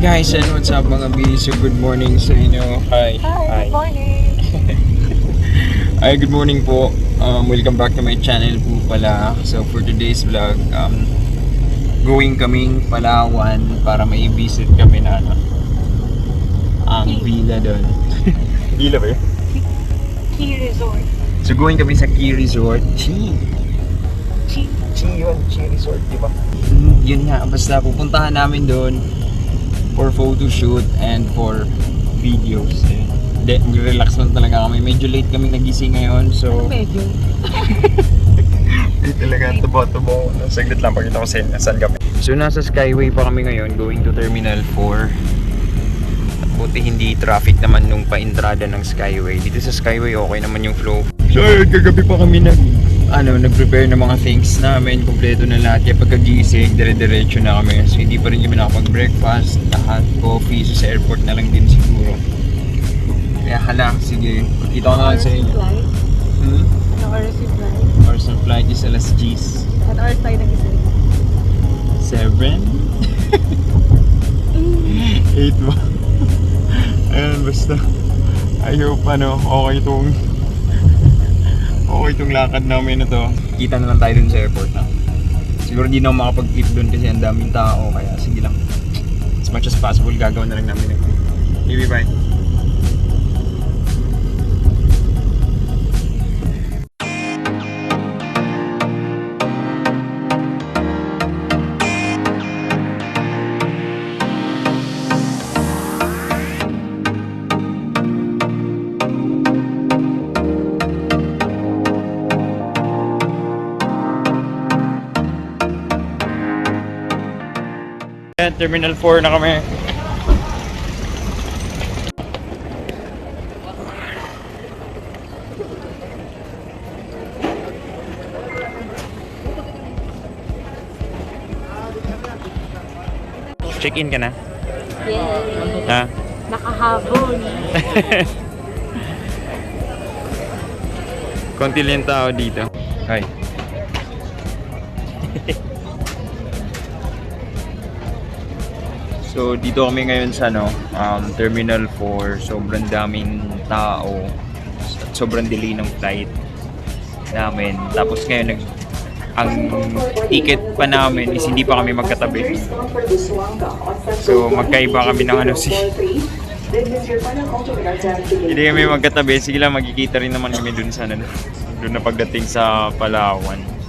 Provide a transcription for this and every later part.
guys, and what's up mga B? So good morning sa inyo. Hi. Good morning. Hi, good morning po. Welcome back to my channel po pala. So for today's vlog, going kaming Palawan para may visit kami na ang villa doon. Villa ba yun? Key Resort. So going kami sa Key Resort. Chi yun, Chi Resort, di ba? Yun nga, basta pupuntahan namin doon for photo shoot and for videos. Hindi, relax lang talaga kami. Medyo late kami nagising ngayon, so... Medyo. Hindi talaga, tubo-tubo. Saglit lang, pakita ko sa inyo saan kami. So nasa Skyway pa kami ngayon, going to Terminal 4. Buti hindi traffic naman nung pa-entrada ng Skyway. Dito sa Skyway, okay naman yung flow. So kagabi pa kami nag-prepare ng mga things namin. Kompleto na lahat. Kaya pagkagising, dire-diretso na kami. So hindi pa rin kami nakapag-breakfast, lahat, coffee. So sa airport na lang din siguro. Kaya hala, sige. Kita ko na lang sa inyo. Ano oras yung flight? Oras ng flight is alas 10. Ano oras tayo nagising? 7? 8 ba? Ayun, basta. I hope okay itong lakad namin na to. Kita na lang tayo dun sa airport na. Siguro di na ako makapag-clip dun kasi ang daming tao. Kaya sige lang. As much as possible, gagawin na lang namin. Maybe bye. Terminal 4 na kami. Check-in ka na? Yes. Ha? Nakahabol. Konti lang tao dito. Hi. So dito kami ngayon sa Terminal 4. Sobrang daming tao. Sobrang delay ng flight namin. Tapos ngayon ang ticket pa namin is hindi pa kami magkatabi. So magkaiba kami ng hindi kami magkatabi. Sige lang, magkikita rin naman kami dun sa dun na pagdating sa Palawan.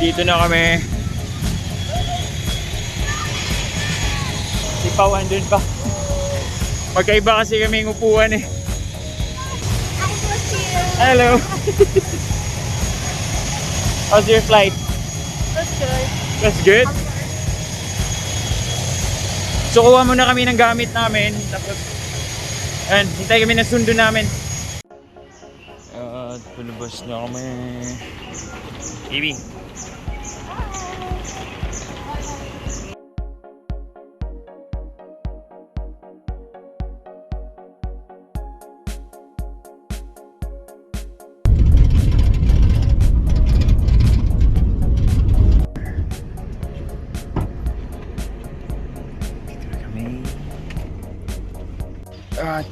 Dito na kami. Si Pao andun pa. Magkaiba kasi kami ng upuan eh. Hello. How's your flight? That's good. That's good? So kuha muna kami ng gamit namin. Tapos hintay kami ng sundo namin. Tulubos na kami. Baby.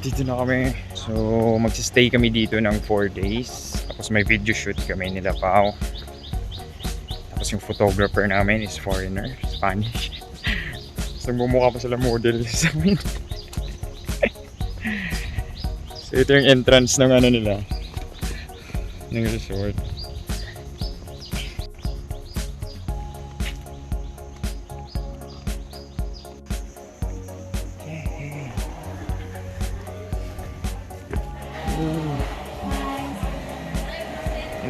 Dito na kami. So magsistay kami dito ng 4 days. Tapos may video shoot kami nila Pao. Tapos yung photographer namin is foreigner, Spanish. So bumukha pa sila model sa amin. So ito yung entrance ng nila, ng resort.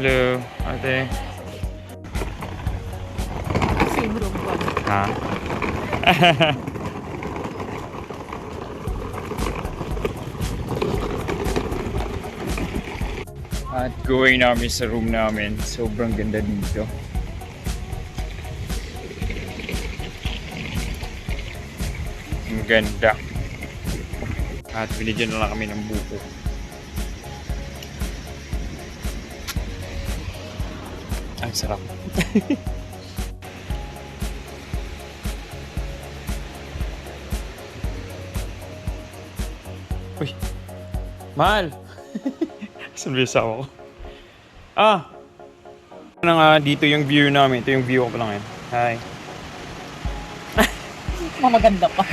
Hello, ate. same room ko. Ha? At going namin sa room namin. Sobrang ganda dito. Ang ganda. At binigyan na lang kami ng buko. Ang sarap. Uy, mahal! Sunbisa ako. Ah! Ano nga, dito yung view namin. Ito yung view ko pa lang ngayon. Hi. Maganda pa.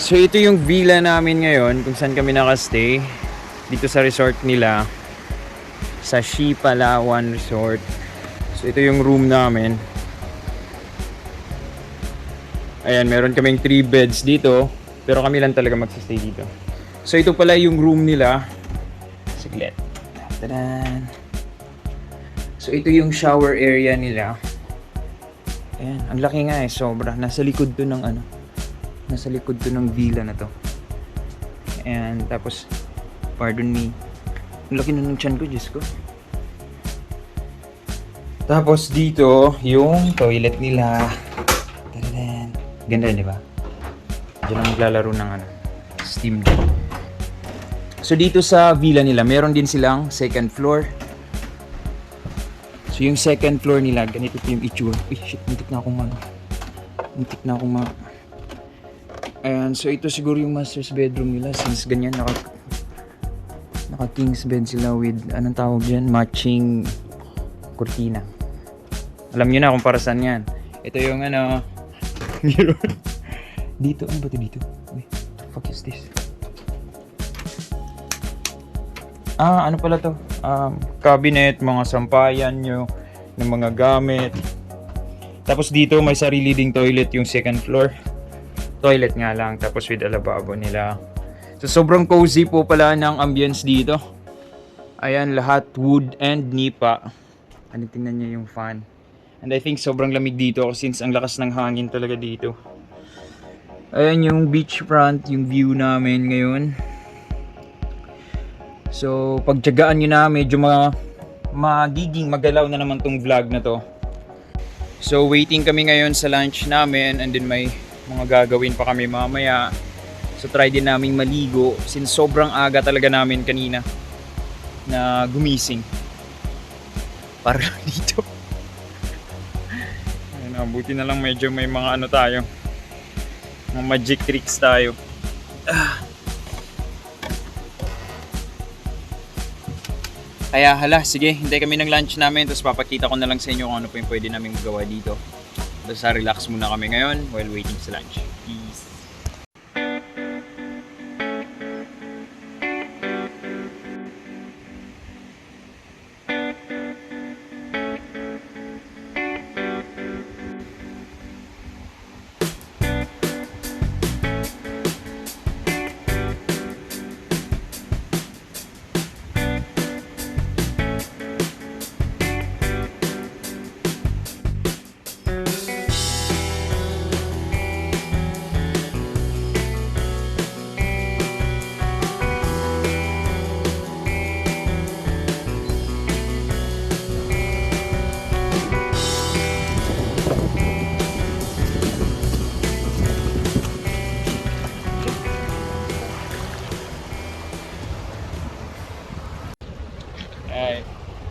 So ito yung villa namin ngayon kung saan kami nakastay. Dito sa resort nila. Sa Shi Palawan Resort. So ito yung room namin. Ayan, meron kaming 3 beds dito. Pero kami lang talaga magsistay dito. So ito pala yung room nila. Saglit. Tadan. So ito yung shower area nila. Ayan, ang laki nga sobra. Nasa likod to ng ano. Nasa likod to ng villa na to. And tapos, pardon me. Ang laki na ng tiyan ko, Diyos ko. Tapos dito, yung toilet nila. Tadan. Ganda, di ba? Diyan ang maglalaro ng ano, steam gym. So dito sa villa nila, meron din silang second floor. So yung second floor nila, ganito yung itsura. Uy, shit, muntik na akong Ayan, so ito siguro yung master's bedroom nila since ganyan, naka king's bed sila with, anong tawag dyan? Matching kurtina. Alam nyo na kung para saan yan. Ito yung ano, mirror. Dito, ano ba ito dito? Uy, what the fuck is this? Ah, ano pala to? Cabinet, mga sampayan nyo ng mga gamit. Tapos dito may sarili ding toilet yung second floor. Toilet nga lang, tapos with a lavabo nila. So sobrang cozy po pala ng ambience dito. Ayan, lahat wood and nipa. Ano, tingnan nyo yung fan. And I think sobrang lamig dito since ang lakas ng hangin talaga dito. Ayan yung beachfront, yung view namin ngayon. So, pagtiyagaan nyo na, medyo magiging magalaw na naman tong vlog na to. So, waiting kami ngayon sa lunch namin and then may mga gagawin pa kami mamaya. So, try din naming maligo since sobrang aga talaga namin kanina na gumising. Para dito. Ayun, buti na lang medyo may mga ano tayo. Mga magic tricks tayo. Kaya hala, sige, hintay kami ng lunch namin tapos papakita ko na lang sa inyo kung ano pa yung pwede namin magawa dito. Basta relax muna kami ngayon while waiting sa lunch. Peace!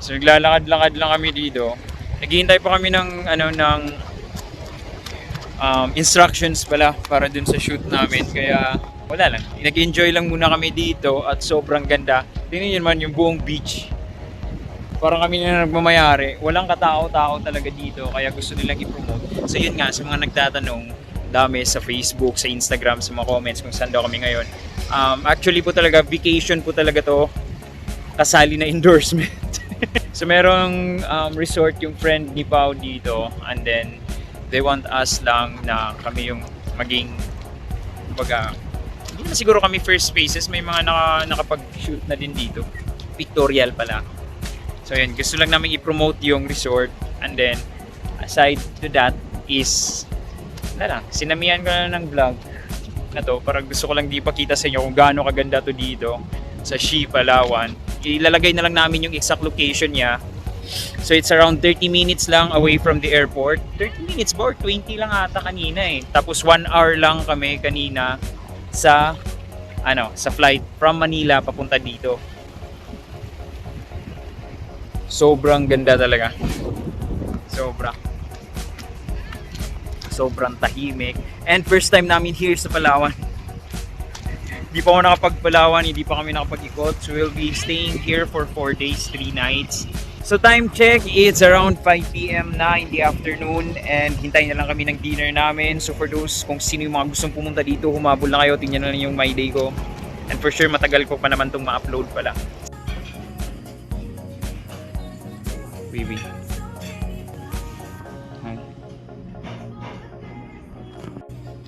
So naglalakad-lakad lang kami dito. Naghihintay pa kami ng instructions pala para dun sa shoot namin. Kaya wala lang. Nag-enjoy lang muna kami dito at sobrang ganda. Tingnan niyo naman yung buong beach. Parang kami na nagmamayari. Walang katao-tao talaga dito kaya gusto nilang i-promote. So yun nga, sa mga nagtatanong, dami sa Facebook, sa Instagram, sa mga comments kung saan daw kami ngayon. Actually po talaga, vacation po talaga to. Kasali na endorsement. So merong resort yung friend ni Pao dito and then they want us lang na kami yung maging kumbaga, hindi na siguro kami first spaces, may mga nakapag-shoot na din dito. Pictorial pala. So yan, gusto lang namin i-promote yung resort And then, aside to that is, sinamihan ko na ng vlog na to. Parang gusto ko lang di pakita sa inyo kung gaano kaganda to dito sa Shi, Palawan. Ilalagay na lang namin yung exact location niya. So it's around 30 minutes lang away from the airport. 30 minutes ba or 20 lang ata kanina eh. Tapos 1 hour lang kami kanina sa flight from Manila papunta dito. Sobrang ganda talaga. Sobrang tahimik. And first time namin here sa Palawan. Hindi pa ako nakapag-Palawan, hindi pa kami nakapag-ikot. So we'll be staying here for 4 days, 3 nights. So time check, it's around 5 PM na in the afternoon. And hintayin na lang kami ng dinner namin. So for those, kung sino yung mga gustong pumunta dito, humabol na kayo, tingnan na lang yung My Day ko. And for sure, matagal ko pa naman itong ma-upload pala. Baby. Hi.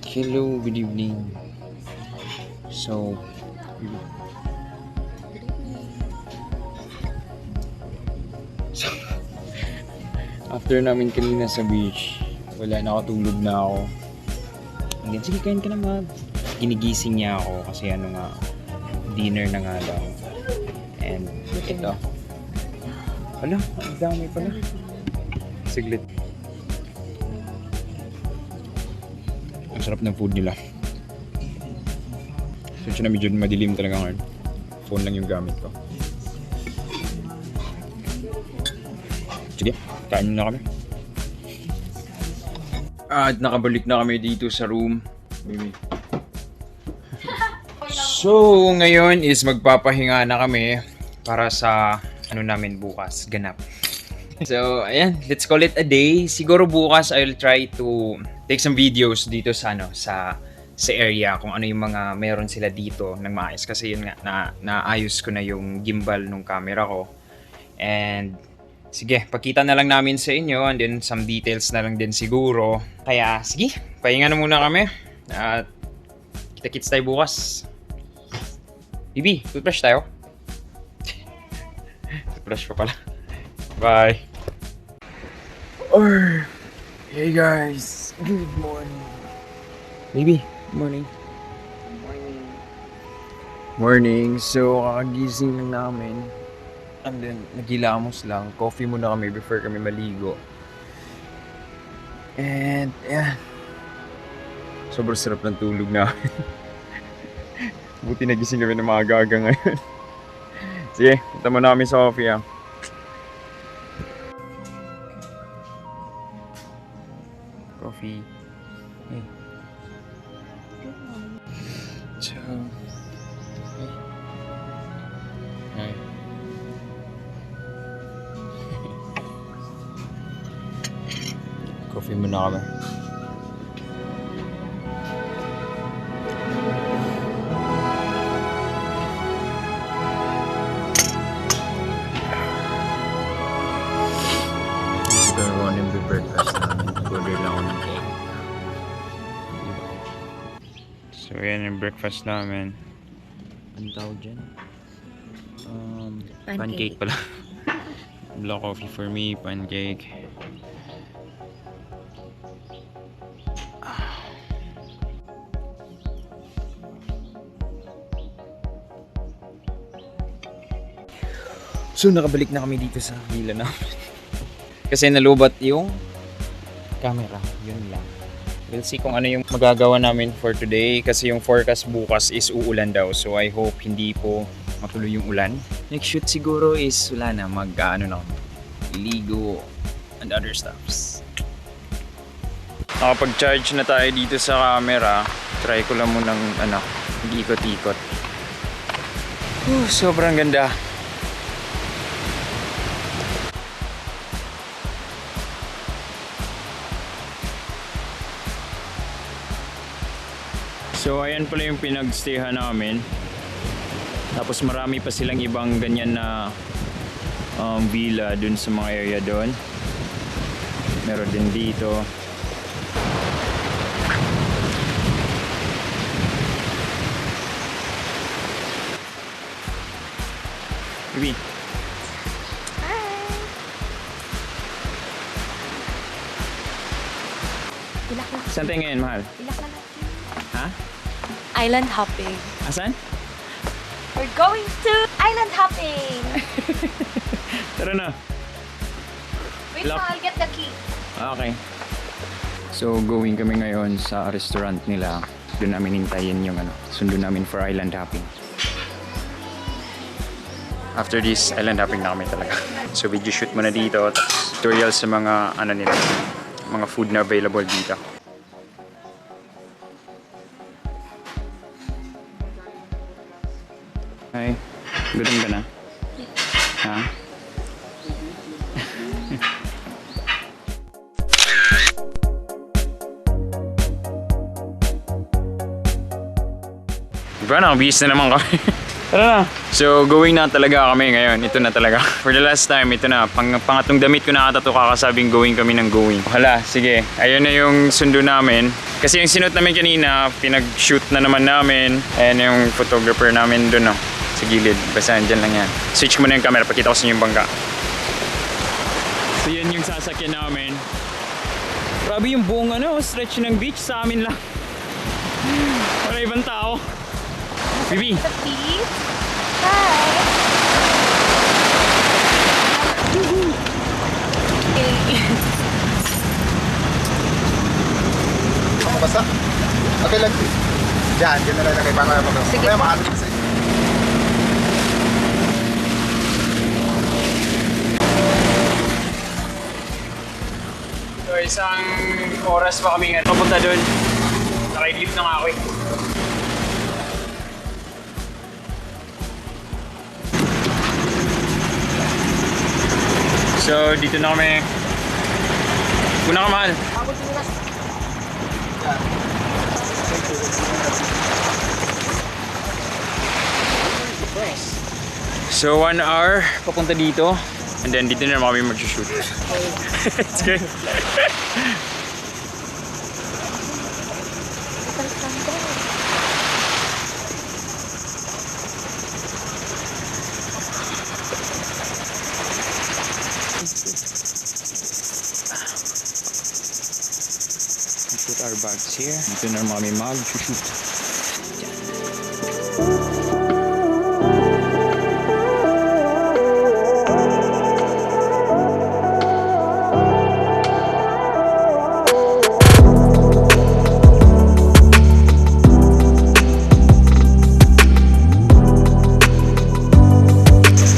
Hello, good evening. So, after namin kanina sa beach, wala, nakatulog na ako. And then, sige, kain ka naman. Ginigising niya ako kasi dinner na nga daw. And ito. Hala, ang dami pala. Siglit. Ang sarap ng food nila. So na medyo madilim talaga ngayon. Phone lang yung gamit ko. Sige, kain na kami. At nakabalik na kami dito sa room. Baby. So, ngayon is magpapahinga na kami para sa namin bukas, ganap. So, ayan, let's call it a day. Siguro bukas I'll try to take some videos dito sa sa area kung ano yung mga meron sila dito ng maayos kasi yun nga naayos ko na yung gimbal nung camera ko. And sige, pakita na lang namin sa inyo and then some details na lang din siguro. Kaya sige, pahinga na muna kami. At kita-kits tayo bukas. Bibi, toothbrush tayo. Toothbrush pa pala. Bye. Hey guys, good morning. Baby, morning. Morning. So, kakagising lang namin. And then, nagilamos lang. Coffee muna kami before kami maligo. And, yeah. Sobrang sarap ng tulog namin. Buti nagising kami ng mga gaga ngayon. Sige, punta muna kami sa coffee ah. Coffee. Hey. So, hey. Coffee muna kami. Breakfast namin. Order lang ako ng egg. So, yan yung breakfast namin. Ano tawag dyan? Pancake pala. Black coffee for me, pancake. So, nakabalik na kami dito sa villa namin. Kasi nalubat yung camera. Yun lang. We'll see kung ano yung magagawa namin for today. Kasi yung forecast bukas is uulan daw. So I hope hindi po matuloy yung ulan. Next shoot siguro is wala na. Iligo and other stuffs. Nakapag-charge na tayo dito sa camera. Try ko lang munang mag-ikot-ikot. Sobrang ganda. So ayan pala yung pinagstayhan namin. Tapos marami pa silang ibang ganyan na villa dun sa mga area dun. Meron din dito. Bibi. Ilak na. Saan tayo ngayon, mahal? Ilak na. Ha? Island hopping. Asan? We're going to island hopping. Tara na. Wait Lock. na, I'll get the key. Okay. So, going kami ngayon sa restaurant nila. Doon namin hintayin yung sundo namin for island hopping. After this, island hopping na kami talaga. So, video shoot muna dito. Tapos, tutorial sa mga, nila, mga food na available dito. Hi. Gutom ka na? Ha? Diba, nakabihis na naman kami. Tara na. So, going na talaga kami ngayon. Ito na talaga. For the last time, ito na. Pangatong damit ko na ata ito kakasabing going kami ng going. Hala, sige. Ayun na yung sundo namin. Kasi yung sinuot namin kanina, pinag-shoot na naman namin. Ayan yung photographer namin doon, no? Sa gilid. Basta dyan lang yan. Switch mo na yung camera. Pakita ko sa inyo yung bangka. So, yan yung sasakyan namin. Grabe yung buong stretch ng beach sa amin lang. Wala ibang tao. Bibi. The beach. Hi. Basta? Okay lang. Diyan, dyan na lang lagay para mag- Sige Mamaya po. makakit kasi. So, isang oras pa kami nga papunta doon. Nakaidlip na nga ako eh. So, dito na kami. Kuna ka, mahal. So, 1 hour papunta dito. And then, dito na naman kami mag-shoot. It's good. Put our bags here. Dito na naman kami mag-shoot.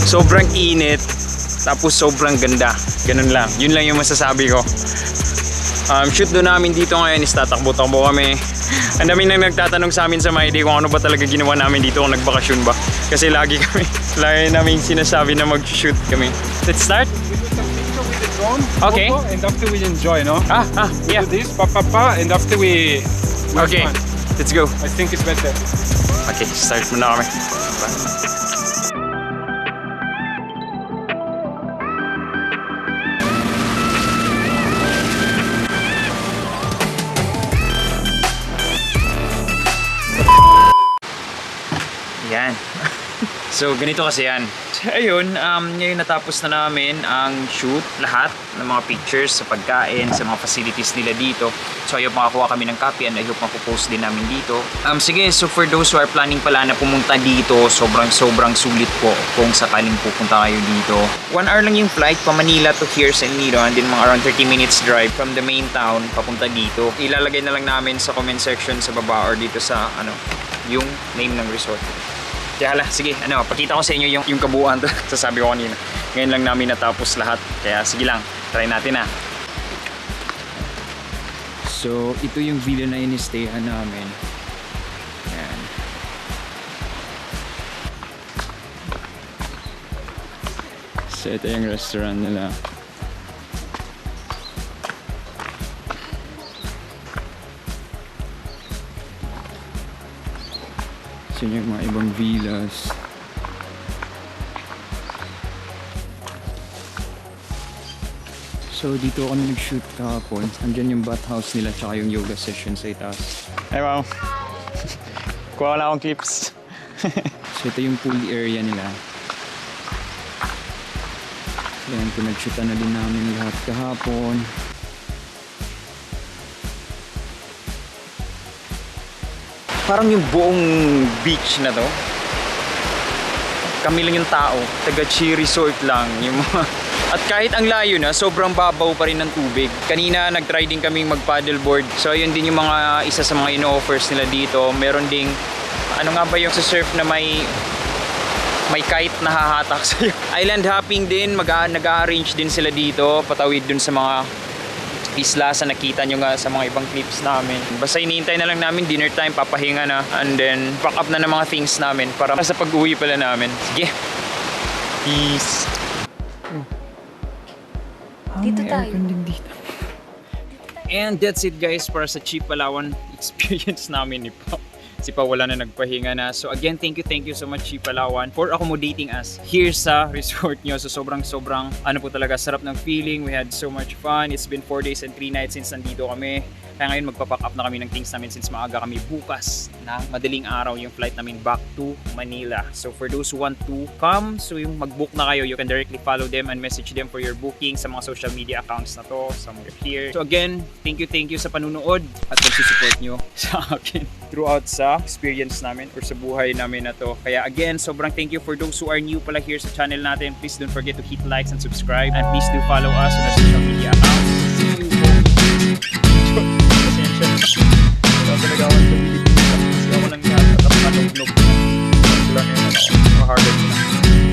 Sobrang init, tapos sobrang ganda. Ganun lang. Yun lang yung masasabi ko. Shoot doon namin dito ngayon is tatakbo-takbo kami. Ang dami nang nagtatanong sa amin sa MyDay kung ano ba talaga ginawa namin dito, kung nagbakasyon ba. Kasi lagi namin sinasabi na mag-shoot kami. Let's start? We do some picture with the drone. Okay. Photo, and after we enjoy, no? Yeah. Do this, and after we have Okay, fun. let's go. I think it's better. Okay, start muna kami. Yan. So, ganito kasi yan. Ayun, ngayon natapos na namin ang shoot, lahat ng mga pictures sa pagkain, sa mga facilities nila dito. So, ayun, makakuha kami ng copy and I hope mapopost din namin dito. Sige, so for those who are planning pala na pumunta dito, sobrang sulit po kung sakaling pupunta kayo dito. 1 hour lang yung flight pa Manila to here sa El Nido, and then mga around 30 minutes drive from the main town papunta dito. Ilalagay na lang namin sa comment section sa baba or dito sa yung name ng resort. Kaya hala, sige, pakita ko sa inyo yung kabuuan to. Sasabi ko kanina. Ngayon lang namin natapos lahat. Kaya sige lang, try natin na. So, ito yung villa na in-stayhan namin. Ayan. So, ito yung restaurant nila. So, yung mga ibang villas. So, dito kami nag-shoot kahapon. Andyan yung bathhouse nila tsaka yung yoga session sa itaas. Hey, wow! Kuha ko lang akong clips. So, ito yung pool area nila. Ayan, pinag-shootan na din namin lahat kahapon. Parang yung buong beach na to, kami lang yung tao, taga Chi Resort lang yung mga. At kahit ang layo na, sobrang babaw pa rin ng tubig. Kanina nag-try din kaming mag-paddleboard. So ayun din yung mga isa sa mga ino-offers nila dito. Meron ding ano nga ba yung sa surf na may kite na hahatak sa'yo. Island hopping din, nag-arrange din sila dito, patawid dun sa mga isla sa nakita nyo nga sa mga ibang clips namin. Basta iniintay na lang namin dinner time, papahinga na, and then pack up na ng mga things namin para sa pag-uwi pala namin. Sige. Peace. Dito tayo. And that's it guys para sa Chi Palawan experience namin ni Pao. Si Pao wala na nagpahinga na. So again, thank you so much Chi Palawan for accommodating us here sa resort nyo. So sobrang ano po talaga, sarap ng feeling. We had so much fun. It's been 4 days and 3 nights since nandito kami. Kaya ngayon magpapack up na kami ng things namin since maaga kami bukas na madaling araw yung flight namin back to Manila. So for those who want to come, so yung mag-book na kayo, you can directly follow them and message them for your booking sa mga social media accounts na to, somewhere here. So again, thank you sa panunood at pag-support nyo sa akin throughout sa experience namin or sa buhay namin na to. Kaya again, sobrang thank you for those who are new pala here sa channel natin. Please don't forget to hit likes and subscribe, and please do follow us on our social media accounts. See you po. Wala talaga ako sa Pilipinas kasi ako lang yan at ang panugnog. Wala na yun ako. Makaharder na.